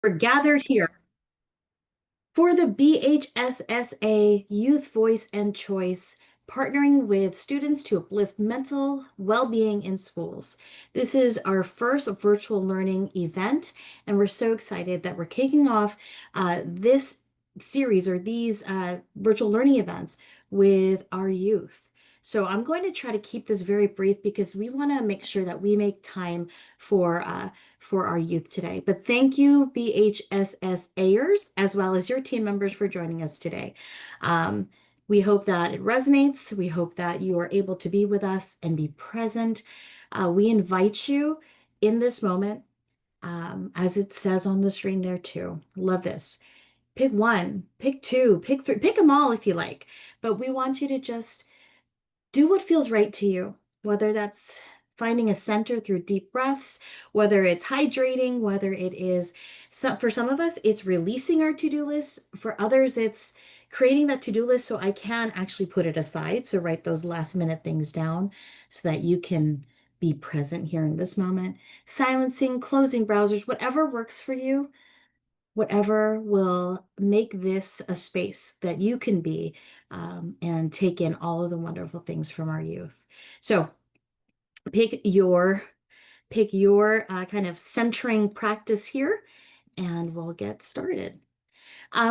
We're gathered here for the BHSSA Youth Voice and Choice, partnering with students to uplift mental well-being in schools. This is our first virtual learning event, and we're so excited that we're kicking off this series or these virtual learning events with our youth. So I'm going to try to keep this very brief because we want to make sure that we make time for our youth today. But thank you, BHSSAers, as well as your team members for joining us today. Um, we hope that it resonates. We hope that you are able to be with us and be present. We invite you in this moment, as it says on the screen there too. Love this. Pick one, pick two, pick three, pick them all if you like. But we want you to just do what feels right to you, whether that's finding a center through deep breaths, whether it's hydrating, whether it is for some of us, it's releasing our to-do list. For others, it's creating that to-do list so I can actually put it aside. So write those last minute things down so that you can be present here in this moment. Silencing, closing browsers, whatever works for you, whatever will make this a space that you can be and take in all of the wonderful things from our youth. So pick your kind of centering practice here, and we'll get started.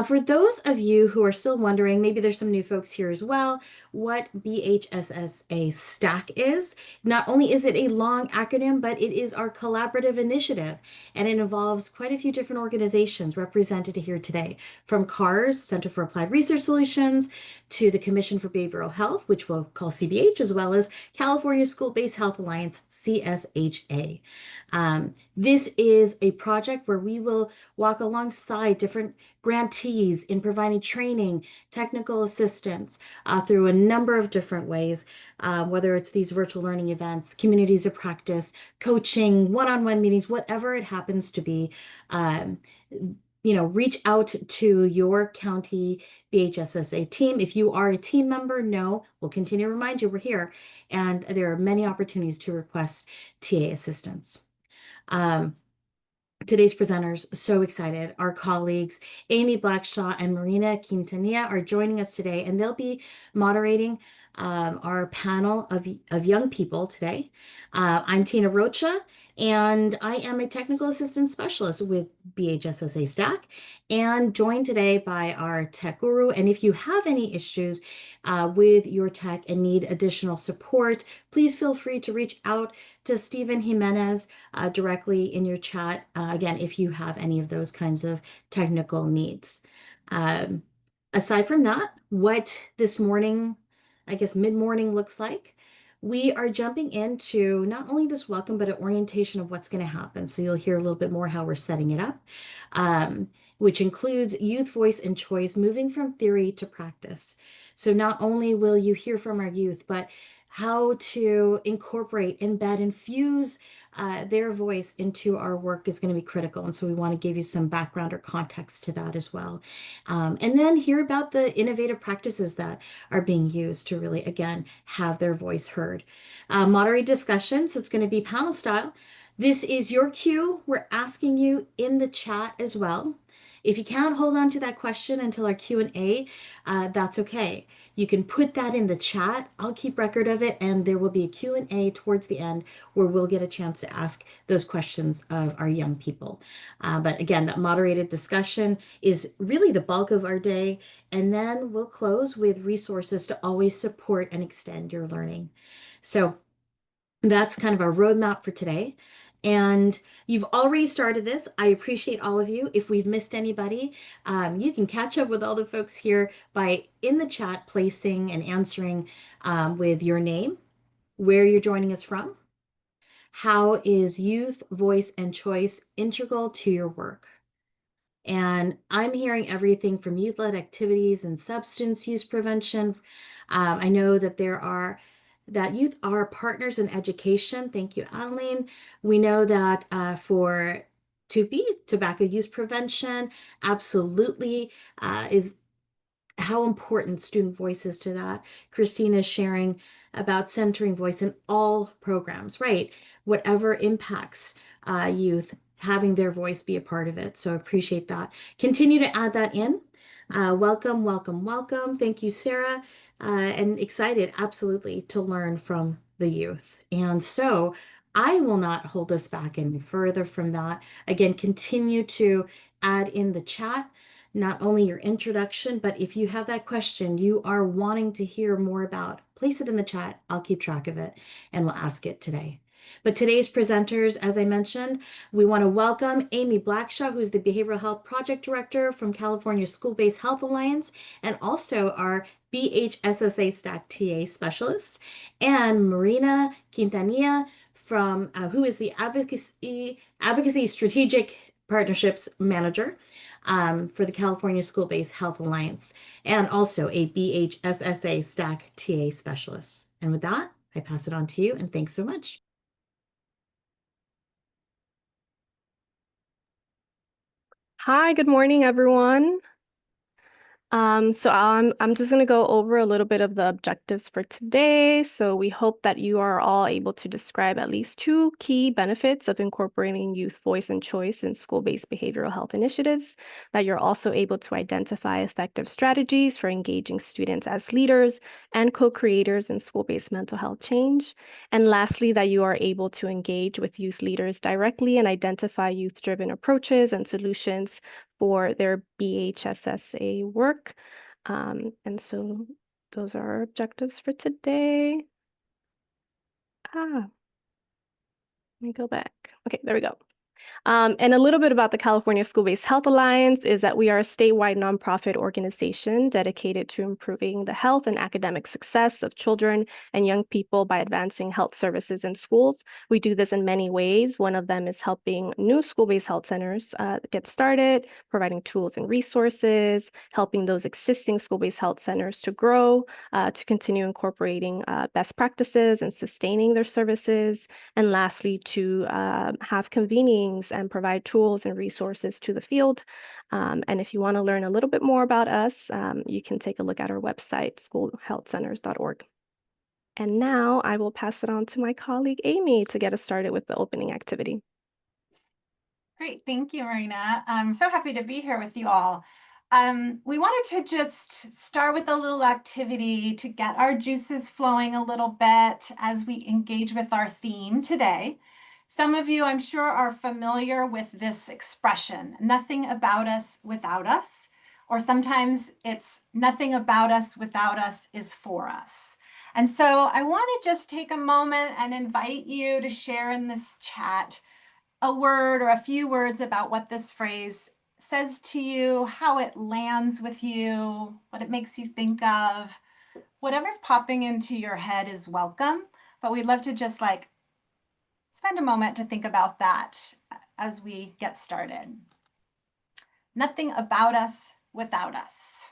For those of you who are still wondering, maybe there's some new folks here as well, what BHSSA STAC is. Not only is it a long acronym, but it is our collaborative initiative, and it involves quite a few different organizations represented here today, from CARS, Center for Applied Research Solutions, to the Commission for Behavioral Health, which we'll call CBH, as well as California School-Based Health Alliance, CSHA. This is a project where we will walk alongside different grantees in providing training, technical assistance through a number of different ways, whether it's these virtual learning events, communities of practice, coaching, one-on-one meetings, whatever it happens to be. Reach out to your county BHSSA team. If you are a team member, we'll continue to remind you we're here, and there are many opportunities to request TA assistance. Today's presenters, so excited. Our colleagues, Amy Blackshaw and Marina Quintanilla, are joining us today, and they'll be moderating our panel of young people today. I'm Tina Rocha, and I am a technical assistance specialist with BHSSA STAC, and joined today by our tech guru. And if you have any issues with your tech and need additional support, please feel free to reach out to Stephen Jimenez directly in your chat, again, if you have any of those kinds of technical needs. Aside from that, what this morning, I guess mid-morning, looks like, we are jumping into not only this welcome, but an orientation of what's going to happen. So you'll hear a little bit more how we're setting it up, which includes youth voice and choice, moving from theory to practice. So not only will you hear from our youth, but how to incorporate, embed, infuse their voice into our work is going to be critical. And so we want to give you some background or context to that as well. And then hear about the innovative practices that are being used to really, again, have their voice heard. Moderate discussion, so it's going to be panel style. This is your cue. We're asking you in the chat as well. If you can't hold on to that question until our Q&A, that's okay. You can put that in the chat. I'll keep record of it, and there will be a Q&A towards the end where we'll get a chance to ask those questions of our young people. But again, that moderated discussion is really the bulk of our day, and then we'll close with resources to always support and extend your learning. So that's kind of our roadmap for today. And you've already started this. I appreciate all of you. If we've missed anybody, you can catch up with all the folks here by in the chat placing and answering with your name, where you're joining us from, how is youth, voice, and choice integral to your work. And I'm hearing everything from youth-led activities and substance use prevention. I know that that youth are partners in education. Thank you, Adeline. We know that for tobacco use prevention, absolutely is how important student voice is to that. Christina is sharing about centering voice in all programs, right? Whatever impacts youth, having their voice be a part of it. So I appreciate that. Continue to add that in. Welcome, welcome, welcome. Thank you, Sarah. And excited, absolutely, to learn from the youth. And so I will not hold us back any further from that. Again, continue to add in the chat not only your introduction, but if you have that question you are wanting to hear more about, place it in the chat. I'll keep track of it and we'll ask it today. But today's presenters, as I mentioned, we want to welcome Amy Blackshaw, who's the Behavioral Health Project Director from California School-Based Health Alliance, and also our BHSSA STAC TA Specialist, and Marina Quintanilla, from who is the Advocacy Strategic Partnerships Manager for the California School-Based Health Alliance, and also a BHSSA STAC TA Specialist. And with that, I pass it on to you, and thanks so much. Hi, good morning, everyone. So I'm just going to go over a little bit of the objectives for today. So we hope that you are all able to describe at least 2 key benefits of incorporating youth voice and choice in school-based behavioral health initiatives, that you're also able to identify effective strategies for engaging students as leaders and co-creators in school-based mental health change, and lastly, that you are able to engage with youth leaders directly and identify youth-driven approaches and solutions for their BHSSA work. And so those are our objectives for today. Let me go back. Okay, there we go. And a little bit about the California School-Based Health Alliance is that we are a statewide nonprofit organization dedicated to improving the health and academic success of children and young people by advancing health services in schools. We do this in many ways. One of them is helping new school-based health centers get started, providing tools and resources, helping those existing school-based health centers to grow, to continue incorporating best practices and sustaining their services, and lastly, to have convenings and provide tools and resources to the field. And if you want to learn a little bit more about us, you can take a look at our website, schoolhealthcenters.org. And now I will pass it on to my colleague, Amy, to get us started with the opening activity. Great, thank you, Marina. I'm so happy to be here with you all. We wanted to just start with a little activity to get our juices flowing a little bit as we engage with our theme today. Some of you, I'm sure, are familiar with this expression, nothing about us without us, or sometimes it's nothing about us without us is for us. And so I want to just take a moment and invite you to share in this chat a word or a few words about what this phrase says to you, how it lands with you, what it makes you think of. Whatever's popping into your head is welcome, but we'd love to just spend a moment to think about that as we get started. Nothing about us without us.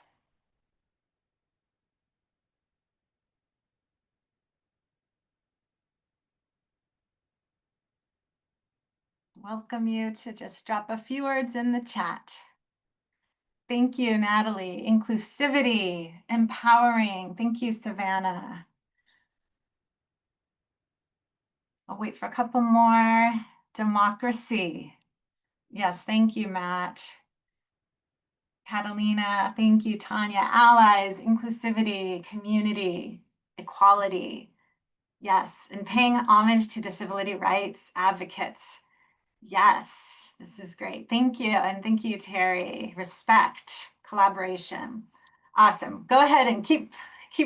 Welcome you to just drop a few words in the chat. Thank you, Natalie. Inclusivity, empowering. Thank you, Savannah. I'll wait for a couple more. Democracy. Yes, thank you, Matt. Catalina, thank you, Tanya. Allies, inclusivity, community, equality. Yes, and paying homage to disability rights advocates. Yes, this is great. Thank you. And thank you, Terry. Respect, collaboration. Awesome. Go ahead and keep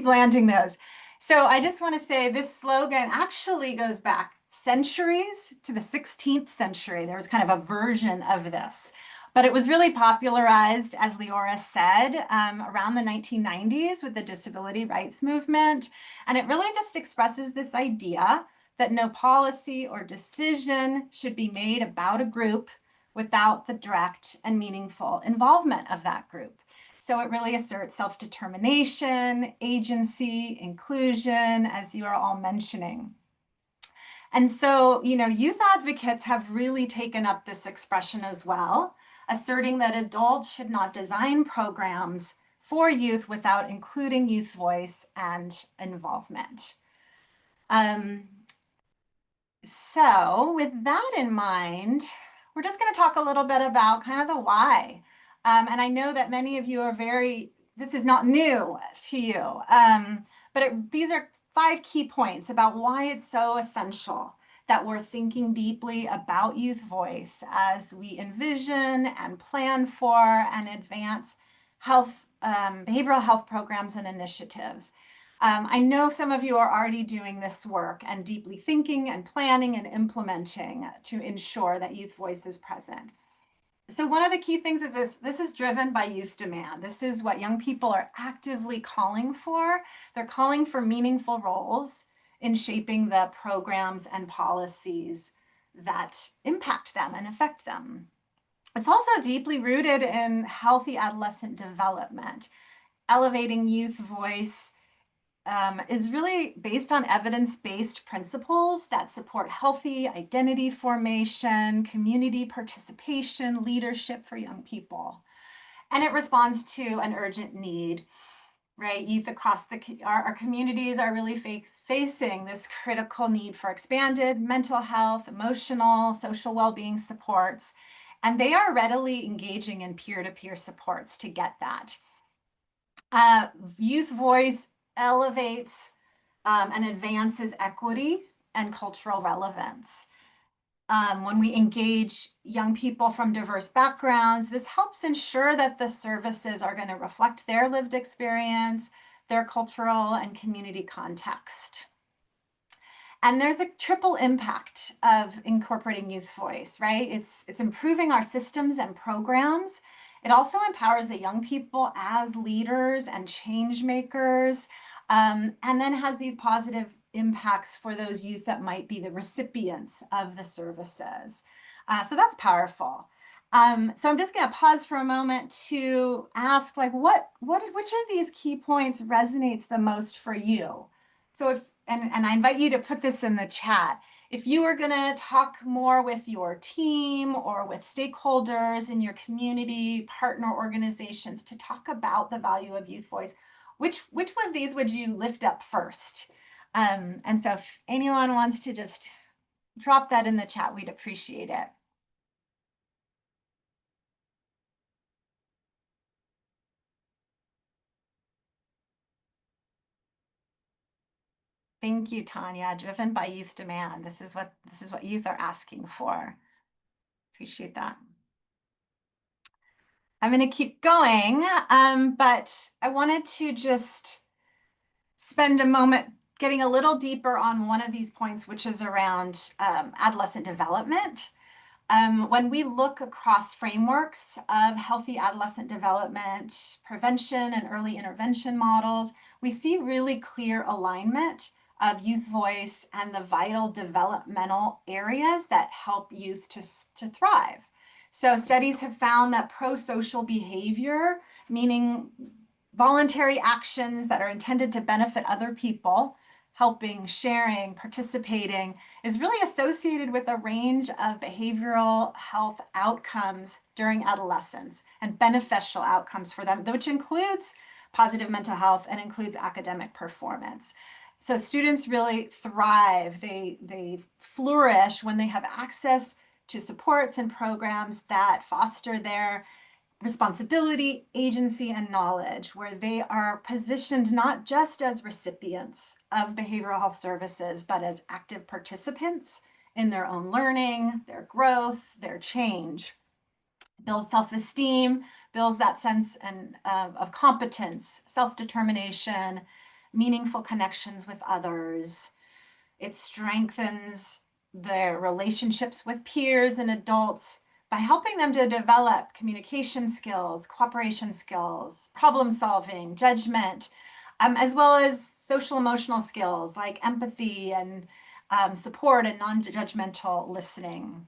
landing those. So I just want to say this slogan actually goes back centuries to the 16th century. There was kind of a version of this, but it was really popularized, as Leora said, around the 1990s with the disability rights movement. And it really just expresses this idea that no policy or decision should be made about a group without the direct and meaningful involvement of that group. So it really asserts self-determination, agency, inclusion, as you are all mentioning. And so, youth advocates have really taken up this expression as well, asserting that adults should not design programs for youth without including youth voice and involvement. So with that in mind, we're just going to talk a little bit about kind of the why. And I know that many of you are this is not new to you, but these are 5 key points about why it's so essential that we're thinking deeply about youth voice as we envision and plan for and advance behavioral health programs and initiatives. I know some of you are already doing this work and deeply thinking and planning and implementing to ensure that youth voice is present. So one of the key things is this is driven by youth demand. This is what young people are actively calling for. They're calling for meaningful roles in shaping the programs and policies that impact them and affect them. It's also deeply rooted in healthy adolescent development. Elevating youth voice is really based on evidence-based principles that support healthy identity formation, community participation, leadership for young people. And it responds to an urgent need, right? Youth across our communities are really facing this critical need for expanded mental health, emotional, social well-being supports, and they are readily engaging in peer-to-peer supports to get that. Youth voice elevates and advances equity and cultural relevance. When we engage young people from diverse backgrounds, this helps ensure that the services are going to reflect their lived experience, their cultural and community context. And there's a triple impact of incorporating youth voice, right? It's improving our systems and programs. It also empowers the young people as leaders and change makers, and then has these positive impacts for those youth that might be the recipients of the services. So that's powerful. So I'm just going to pause for a moment to ask, like, which of these key points resonates the most for you? So and I invite you to put this in the chat. If you are going to talk more with your team or with stakeholders in your community, partner organizations to talk about the value of youth voice, which one of these would you lift up first? And so if anyone wants to just drop that in the chat, we'd appreciate it. Thank you, Tanya. Driven by youth demand. This is what youth are asking for. Appreciate that. I'm going to keep going, but I wanted to just spend a moment getting a little deeper on one of these points, which is around adolescent development. When we look across frameworks of healthy adolescent development, prevention and early intervention models, we see really clear alignment of youth voice and the vital developmental areas that help youth to thrive. So studies have found that pro-social behavior, meaning voluntary actions that are intended to benefit other people, helping, sharing, participating, is really associated with a range of behavioral health outcomes during adolescence and beneficial outcomes for them, which includes positive mental health and includes academic performance. So students really thrive, they flourish when they have access to supports and programs that foster their responsibility, agency, and knowledge, where they are positioned not just as recipients of behavioral health services, but as active participants in their own learning, their growth, their change. Builds self-esteem, builds that sense of competence, self-determination, meaningful connections with others. It strengthens their relationships with peers and adults by helping them to develop communication skills, cooperation skills, problem solving, judgment, as well as social emotional skills like empathy and support and non-judgmental listening.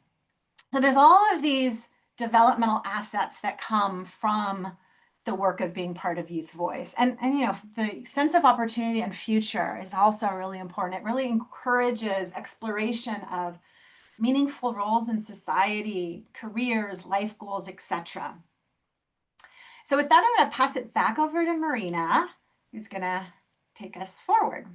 So there's all of these developmental assets that come from the work of being part of Youth Voice. And you know, the sense of opportunity and future is also really important. It really encourages exploration of meaningful roles in society, careers, life goals, etc. So with that, I'm going to pass it back over to Marina, who's going to take us forward.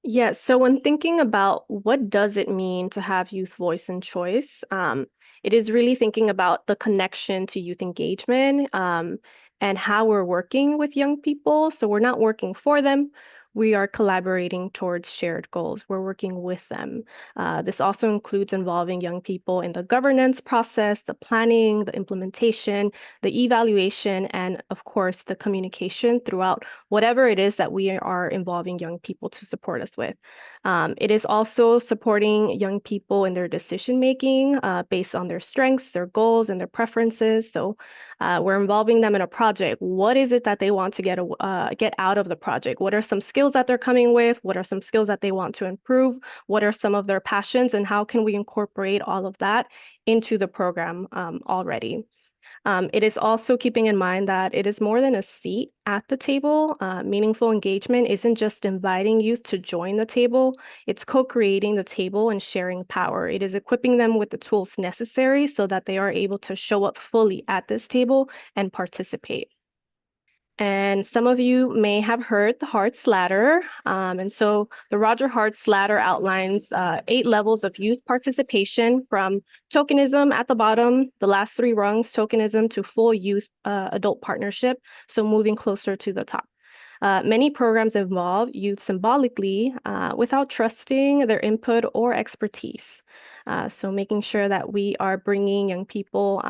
Yes, so when thinking about what does it mean to have youth voice and choice, it is really thinking about the connection to youth engagement, and how we're working with young people. So we're not working for them. We are collaborating towards shared goals. We're working with them. This also includes involving young people in the governance process, the planning, the implementation, the evaluation, and of course, the communication throughout whatever it is that we are involving young people to support us with. It is also supporting young people in their decision making based on their strengths, their goals, and their preferences. So we're involving them in a project. What is it that they want to get out of the project? What are some skills that they're coming with? What are some skills that they want to improve? What are some of their passions? And how can we incorporate all of that into the program already? It is also keeping in mind that it is more than a seat at the table. Meaningful engagement isn't just inviting youth to join the table, it's co-creating the table and sharing power. It is equipping them with the tools necessary so that they are able to show up fully at this table and participate. And some of you may have heard the Hart's Ladder. And so the Roger Hart's Ladder outlines 8 levels of youth participation from tokenism at the bottom, the last 3 rungs, tokenism, to full youth adult partnership, so moving closer to the top. Many programs involve youth symbolically without trusting their input or expertise. So making sure that we are bringing young people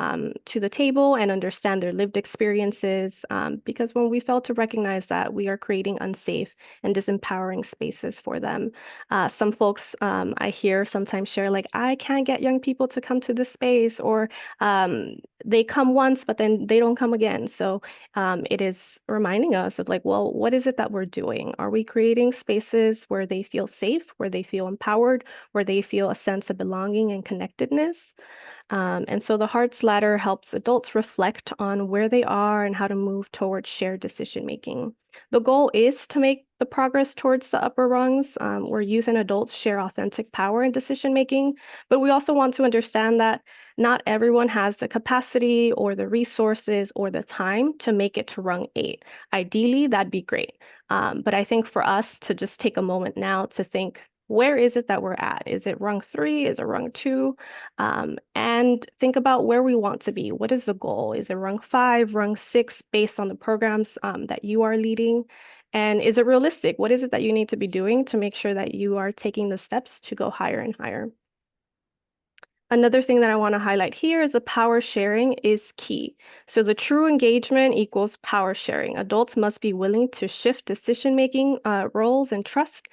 to the table and understand their lived experiences, because when we fail to recognize that, we are creating unsafe and disempowering spaces for them. Some folks I hear sometimes share like, I can't get young people to come to this space, or they come once, but then they don't come again. So it is reminding us of like, well, what is it that we're doing? Are we creating spaces where they feel safe, where they feel empowered, where they feel a sense of belonging and connectedness? And so the Hart's Ladder helps adults reflect on where they are and how to move towards shared decision making. The goal is to make the progress towards the upper rungs, where youth and adults share authentic power in decision making. But we also want to understand that not everyone has the capacity or the resources or the time to make it to rung 8. Ideally, that'd be great. But I think for us to just take a moment now to think, where is it that we're at? Is it rung 3? Is it rung 2? And think about where we want to be. What is the goal? Is it rung 5, rung 6, based on the programs that you are leading? And is it realistic? What is it that you need to be doing to make sure that you are taking the steps to go higher and higher? Another thing that I want to highlight here is the power sharing is key. So the true engagement equals power sharing. Adults must be willing to shift decision-making roles and trust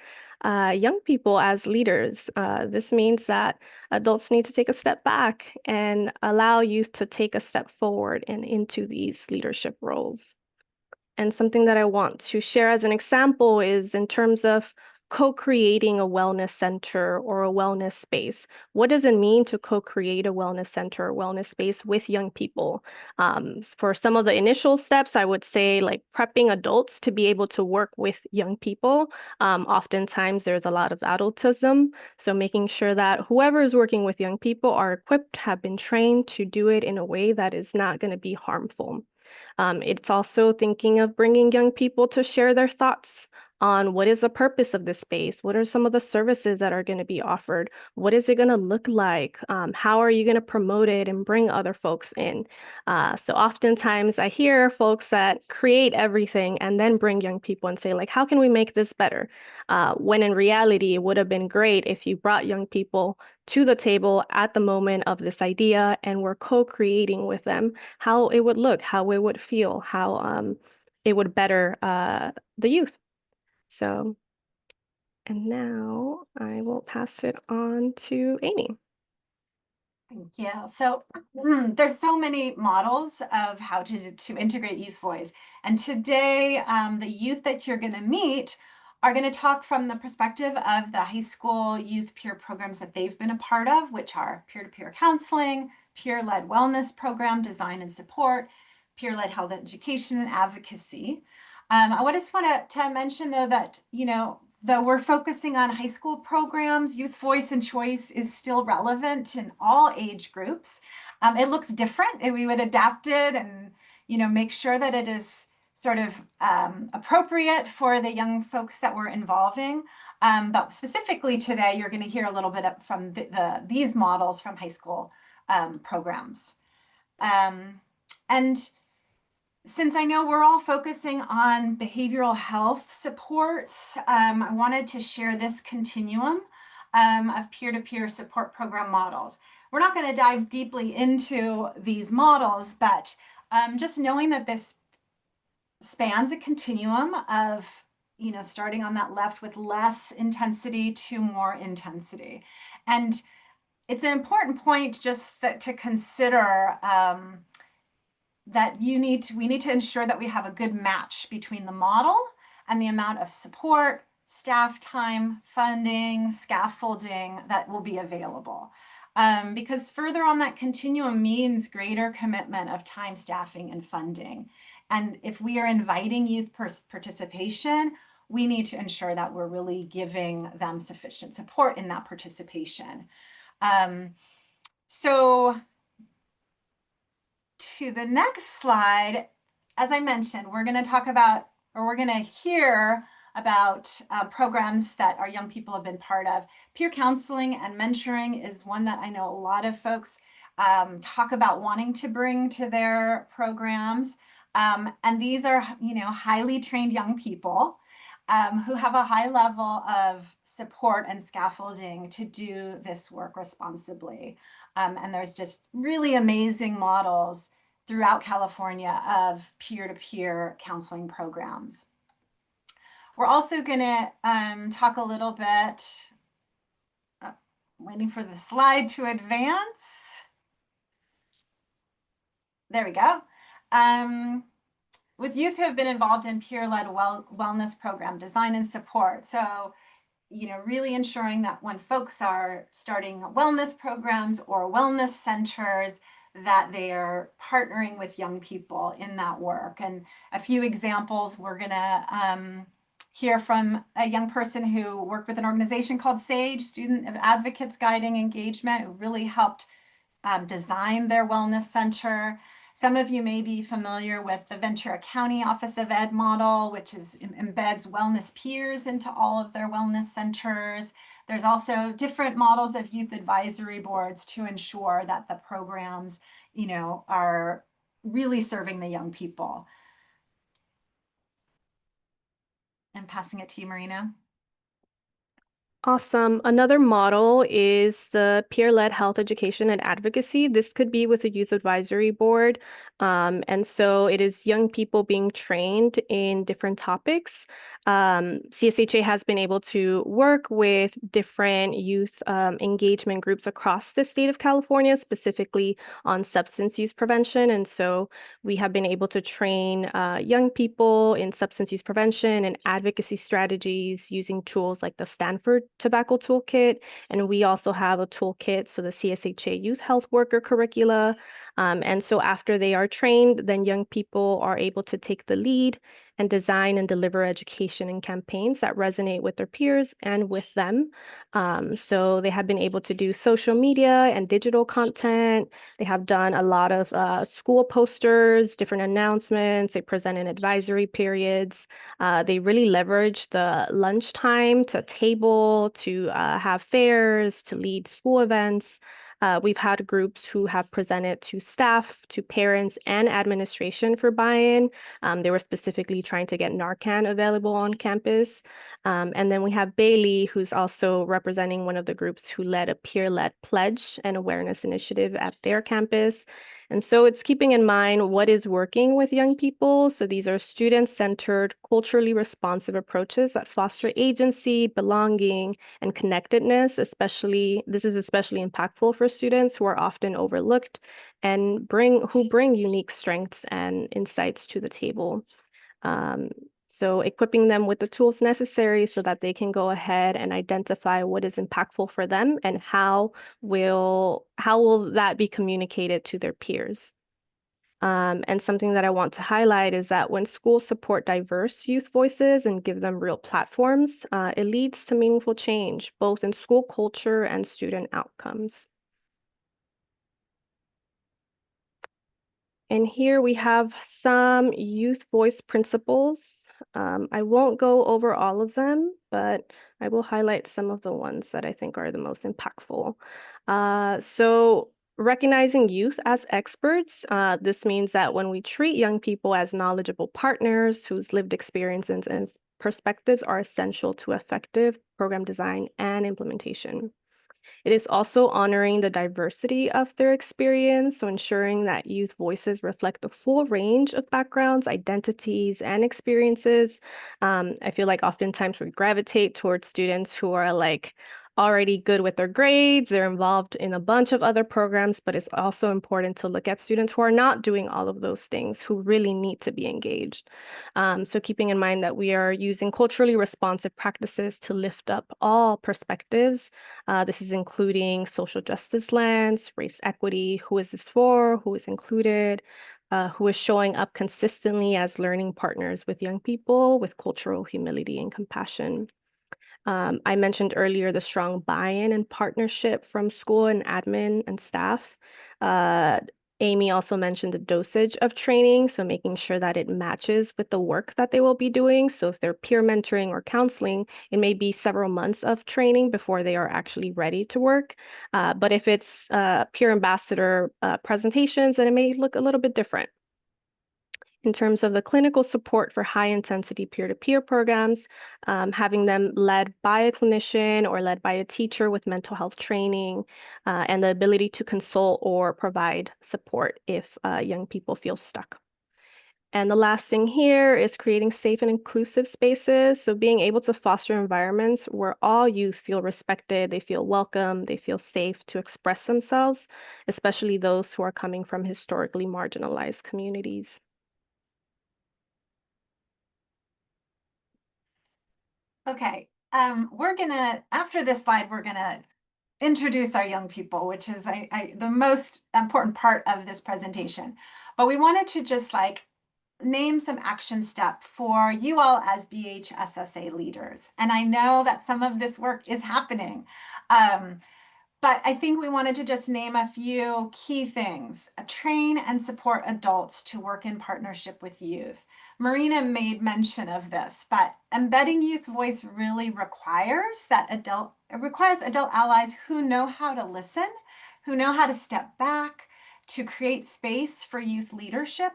young people as leaders. This means that adults need to take a step back and allow youth to take a step forward and into these leadership roles. And something that I want to share as an example is in terms of co-creating a wellness center or a wellness space. What does it mean to co-create a wellness center or wellness space with young people? For some of the initial steps, I would say like prepping adults to be able to work with young people. Oftentimes there's a lot of adultism. So making sure that whoever is working with young people are equipped, have been trained to do it in a way that is not going to be harmful. It's also thinking of bringing young people to share their thoughts on what is the purpose of this space? What are some of the services that are going to be offered? What is it going to look like? How are you going to promote it and bring other folks in? So oftentimes I hear folks that create everything and then bring young people and say, like, how can we make this better? When in reality, it would have been great if you brought young people to the table at the moment of this idea and were co-creating with them how it would look, how it would feel, how it would better the youth. So, and now I will pass it on to Amy. Thank you. So there's so many models of how to integrate youth voice. And today, the youth that you're going to meet are going to talk from the perspective of the high school youth peer programs that they've been a part of, which are peer-to-peer counseling, peer-led wellness program design and support, peer-led health education and advocacy. I just want to mention, though, that, though we're focusing on high school programs, youth voice and choice is still relevant in all age groups. It looks different, and we would adapt it and, make sure that it is sort of appropriate for the young folks that we're involving. But specifically today, you're going to hear a little bit from these models from high school programs. And since I know we're all focusing on behavioral health supports, I wanted to share this continuum of peer-to-peer support program models. We're not going to dive deeply into these models, but just knowing that this spans a continuum of, starting on that left with less intensity to more intensity. And it's an important point just to consider that we need to ensure that we have a good match between the model and the amount of support, staff time, funding, scaffolding that will be available. Because further on that continuum means greater commitment of time, staffing, and funding. And if we are inviting youth participation, we need to ensure that we're really giving them sufficient support in that participation. So to the next slide, as I mentioned, we're going to talk about, or we're going to hear about programs that our young people have been part of. Peer counseling and mentoring is one that I know a lot of folks talk about wanting to bring to their programs. And these are, highly trained young people who have a high level of support and scaffolding to do this work responsibly. And there's just really amazing models throughout California of peer-to-peer counseling programs. We're also going to talk a little bit, waiting for the slide to advance. There we go. With youth who have been involved in peer-led wellness program design and support. So, really ensuring that when folks are starting wellness programs or wellness centers, that they are partnering with young people in that work. And a few examples, we're going to hear from a young person who worked with an organization called SAGE, Student Advocates Guiding Engagement, who really helped design their wellness center. Some of you may be familiar with the Ventura County Office of Ed model, which embeds wellness peers into all of their wellness centers. There's also different models of youth advisory boards to ensure that the programs, are really serving the young people. I'm passing it to you, Marina. Awesome. Another model is the peer-led health education and advocacy. This could be with a youth advisory board. And so it is young people being trained in different topics. CSHA has been able to work with different youth engagement groups across the state of California, specifically on substance use prevention. And so we have been able to train young people in substance use prevention and advocacy strategies using tools like the Stanford Tobacco Toolkit. And we also have a toolkit, so the CSHA Youth Health Worker curricula. And so after they are trained, then young people are able to take the lead and design and deliver education and campaigns that resonate with their peers and with them. So they have been able to do social media and digital content. They have done a lot of school posters, different announcements. They present in advisory periods. They really leverage the lunchtime to table, to have fairs, to lead school events. We've had groups who have presented to staff, to parents, and administration for buy-in. They were specifically trying to get Narcan available on campus. And then we have Bailey, who's also representing one of the groups who led a peer-led pledge and awareness initiative at their campus. And so it's keeping in mind what is working with young people. So these are student-centered, culturally responsive approaches that foster agency, belonging, and connectedness. This is especially impactful for students who are often overlooked and who bring unique strengths and insights to the table. So equipping them with the tools necessary so that they can go ahead and identify what is impactful for them and how will that be communicated to their peers. And something that I want to highlight is that when schools support diverse youth voices and give them real platforms, it leads to meaningful change, both in school culture and student outcomes. And here we have some youth voice principles. I won't go over all of them, but I will highlight some of the ones that I think are the most impactful. So recognizing youth as experts, this means that when we treat young people as knowledgeable partners whose lived experiences and perspectives are essential to effective program design and implementation. It is also honoring the diversity of their experience, so ensuring that youth voices reflect the full range of backgrounds, identities, and experiences. I feel like oftentimes we gravitate towards students who are like already good with their grades, they're involved in a bunch of other programs, but it's also important to look at students who are not doing all of those things, who really need to be engaged. So keeping in mind that we are using culturally responsive practices to lift up all perspectives. This is including social justice lens, race equity, who is this for, who is included, who is showing up consistently as learning partners with young people with cultural humility and compassion. I mentioned earlier the strong buy-in and partnership from school and admin and staff. Amy also mentioned the dosage of training, so making sure that it matches with the work that they will be doing. So if they're peer mentoring or counseling, it may be several months of training before they are actually ready to work. But if it's peer ambassador presentations, then it may look a little bit different. In terms of the clinical support for high-intensity peer-to-peer programs, having them led by a clinician or led by a teacher with mental health training, and the ability to consult or provide support if young people feel stuck. And the last thing here is creating safe and inclusive spaces. So being able to foster environments where all youth feel respected, they feel welcome, they feel safe to express themselves, especially those who are coming from historically marginalized communities. Okay, after this slide, we're gonna introduce our young people, which is the most important part of this presentation. But we wanted to just like name some action steps for you all as BHSSA leaders. And I know that some of this work is happening. But I think we wanted to just name a few key things. Train and support adults to work in partnership with youth. Marina made mention of this, but embedding youth voice really requires adult allies who know how to listen, who know how to step back, to create space for youth leadership.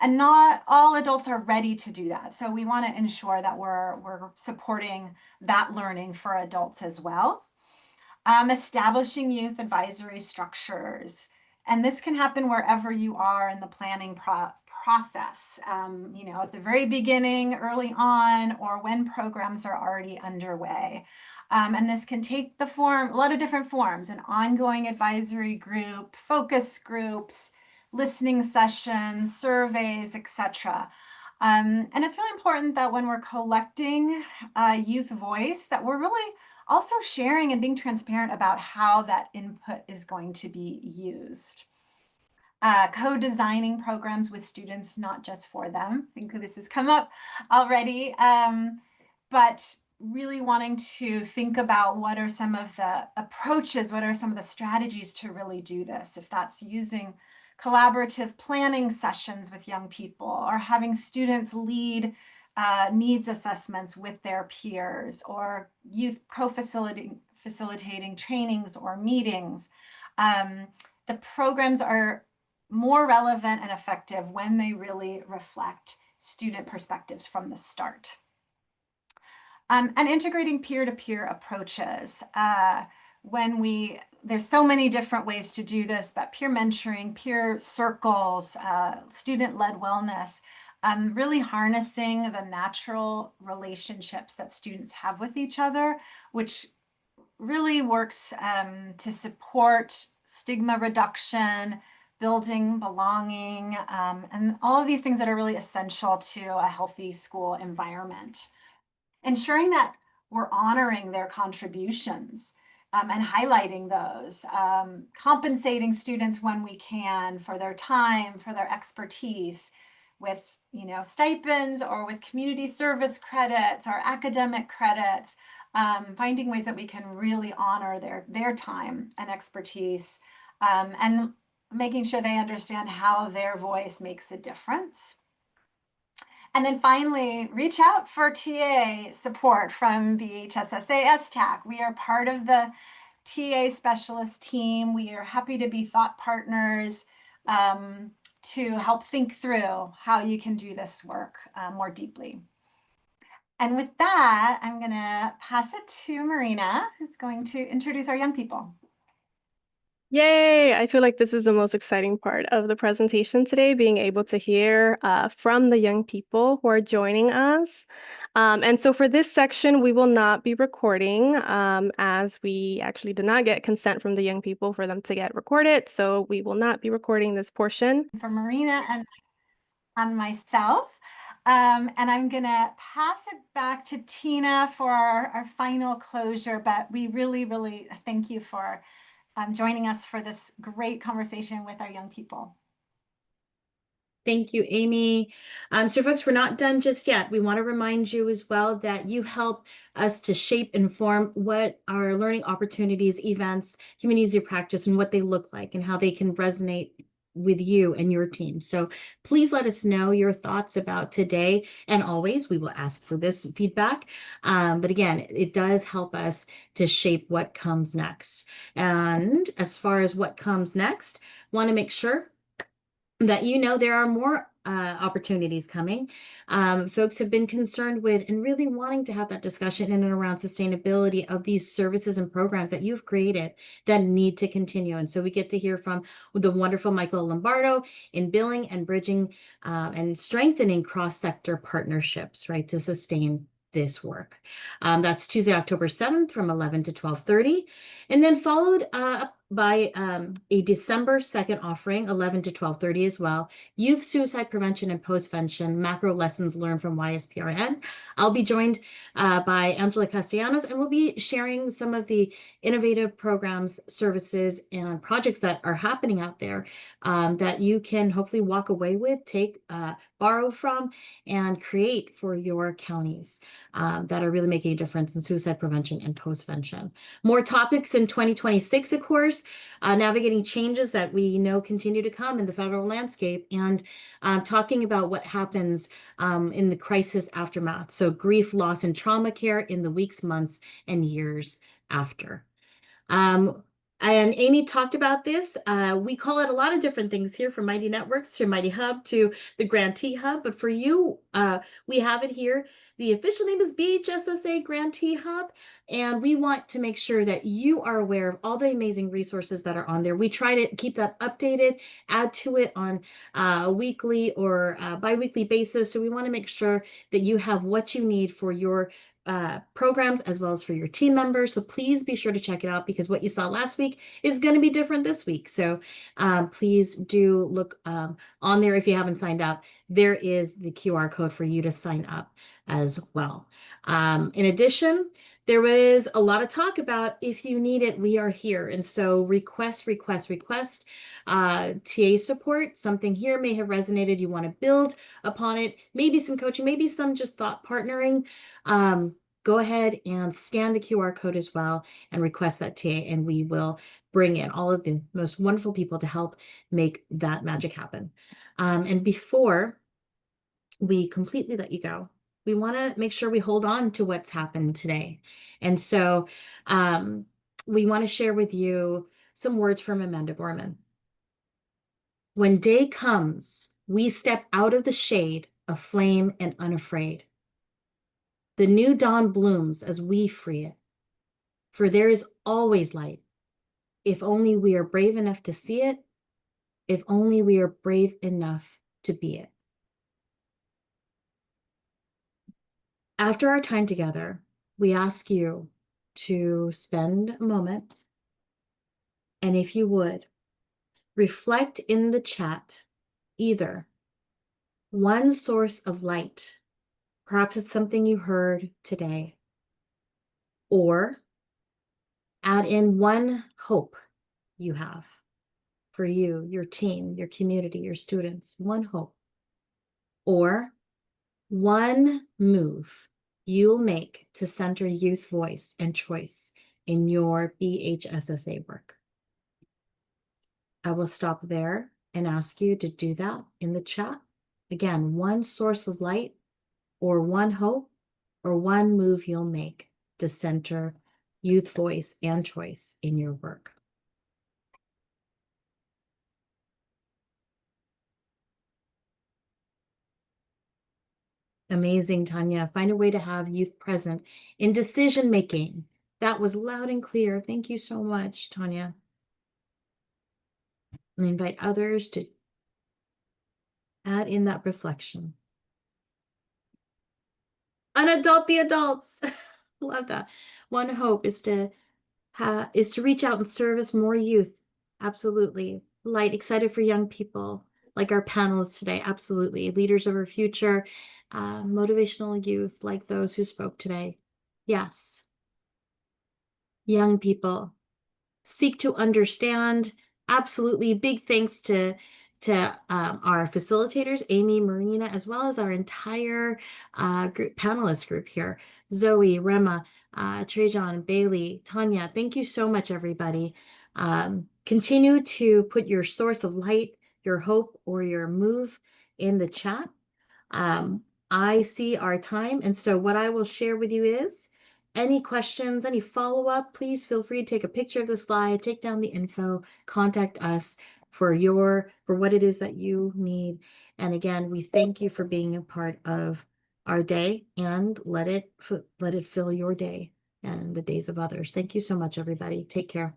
And not all adults are ready to do that. So we want to ensure that we're supporting that learning for adults as well. Establishing youth advisory structures. And this can happen wherever you are in the planning process, at the very beginning, early on, or when programs are already underway. And this can take a lot of different forms, an ongoing advisory group, focus groups, listening sessions, surveys, etc. And it's really important that when we're collecting youth voice, that we're really also sharing and being transparent about how that input is going to be used. Co-designing programs with students, not just for them. I think this has come up already, but really wanting to think about what are some of the approaches, what are some of the strategies to really do this. If that's using collaborative planning sessions with young people or having students lead needs assessments with their peers or youth co-facilitating trainings or meetings. The programs are more relevant and effective when they really reflect student perspectives from the start. And integrating peer-to-peer approaches. There's so many different ways to do this, but peer mentoring, peer circles, student-led wellness, really harnessing the natural relationships that students have with each other, which really works to support stigma reduction, building belonging, and all of these things that are really essential to a healthy school environment. Ensuring that we're honoring their contributions and highlighting those, compensating students when we can for their time, for their expertise with stipends or with community service credits or academic credits, finding ways that we can really honor their time and expertise, and making sure they understand how their voice makes a difference. And then finally, reach out for TA support from BHSSA STAC. We are part of the TA specialist team. We are happy to be thought partners to help think through how you can do this work more deeply. And with that, I'm going to pass it to Marina, who's going to introduce our young people. Yay! I feel like this is the most exciting part of the presentation today, being able to hear from the young people who are joining us. And so for this section, we will not be recording as we actually did not get consent from the young people for them to get recorded. So we will not be recording this portion. For Marina and myself. And I'm going to pass it back to Tina for our final closure. But we really, really thank you for joining us for this great conversation with our young people. Thank you, Amy. So folks, we're not done just yet. We want to remind you as well that you help us to shape and form what our learning opportunities, events, communities of practice, and what they look like and how they can resonate with you and your team. So please let us know your thoughts about today, and always we will ask for this feedback. But again, it does help us to shape what comes next. And as far as what comes next, want to make sure that there are more opportunities coming. Folks have been concerned with and really wanting to have that discussion in and around sustainability of these services and programs that you've created that need to continue. And so we get to hear from the wonderful Michael Lombardo in building and bridging and strengthening cross-sector partnerships, right, to sustain this work. That's Tuesday, October 7th from 11 to 12:30, and then followed up by a December 2nd offering, 11 to 12:30 as well, Youth Suicide Prevention and Postvention, Macro Lessons Learned from YSPRN. I'll be joined by Angela Castellanos, and we'll be sharing some of the innovative programs, services, and projects that are happening out there that you can hopefully walk away with, take, borrow from, and create for your counties that are really making a difference in suicide prevention and postvention. More topics in 2026, of course, navigating changes that we know continue to come in the federal landscape, and talking about what happens in the crisis aftermath. So grief, loss, and trauma care in the weeks, months, and years after. And Amy talked about this. We call it a lot of different things here, from Mighty Networks to Mighty Hub to the Grantee Hub. But for you, we have it here. The official name is BHSSA Grantee Hub. And we want to make sure that you are aware of all the amazing resources that are on there. We try to keep that updated, add to it on a weekly or bi-weekly basis. So we want to make sure that you have what you need for your programs as well as for your team members. So please be sure to check it out, because what you saw last week is going to be different this week. So please do look on there. If you haven't signed up, there is the QR code for you to sign up as well. In addition, there was a lot of talk about, if you need it, we are here. And so request TA support. Something here may have resonated. You want to build upon it. Maybe some coaching, maybe some just thought partnering. Go ahead and scan the QR code as well and request that TA, and we will bring in all of the most wonderful people to help make that magic happen. And before we completely let you go, we want to make sure we hold on to what's happened today. And so we want to share with you some words from Amanda Gorman. When day comes, we step out of the shade, aflame and unafraid. The new dawn blooms as we free it. For there is always light, if only we are brave enough to see it, if only we are brave enough to be it. After our time together, we ask you to spend a moment, and if you would, reflect in the chat either one source of light, perhaps it's something you heard today, or add in one hope you have for you, your team, your community, your students, one hope, or one move you'll make to center youth voice and choice in your BHSSA work. I will stop there and ask you to do that in the chat. Again, one source of light or one hope or one move you'll make to center youth voice and choice in your work. Amazing, Tanya. Find a way to have youth present in decision making. That was loud and clear. Thank you so much, Tanya. And invite others to add in that reflection. Unadult the adults. Love that. One hope is to reach out and service more youth. Absolutely. Light, excited for young people, like our panelists today. Absolutely. Leaders of our future, motivational youth, like those who spoke today. Yes. Young people. Seek to understand. Absolutely. Big thanks to our facilitators, Amy, Marina, as well as our entire panelist group here. Zoe, Rema, Trajan, Bailey, Tanya. Thank you so much, everybody. Continue to put your source of light, your hope, or your move in the chat. I see our time, and so what I will share with you is any questions, any follow-up, please feel free to take a picture of the slide, take down the info, contact us for what it is that you need. And again, we thank you for being a part of our day, and let it fill your day and the days of others. Thank you so much, everybody. Take care.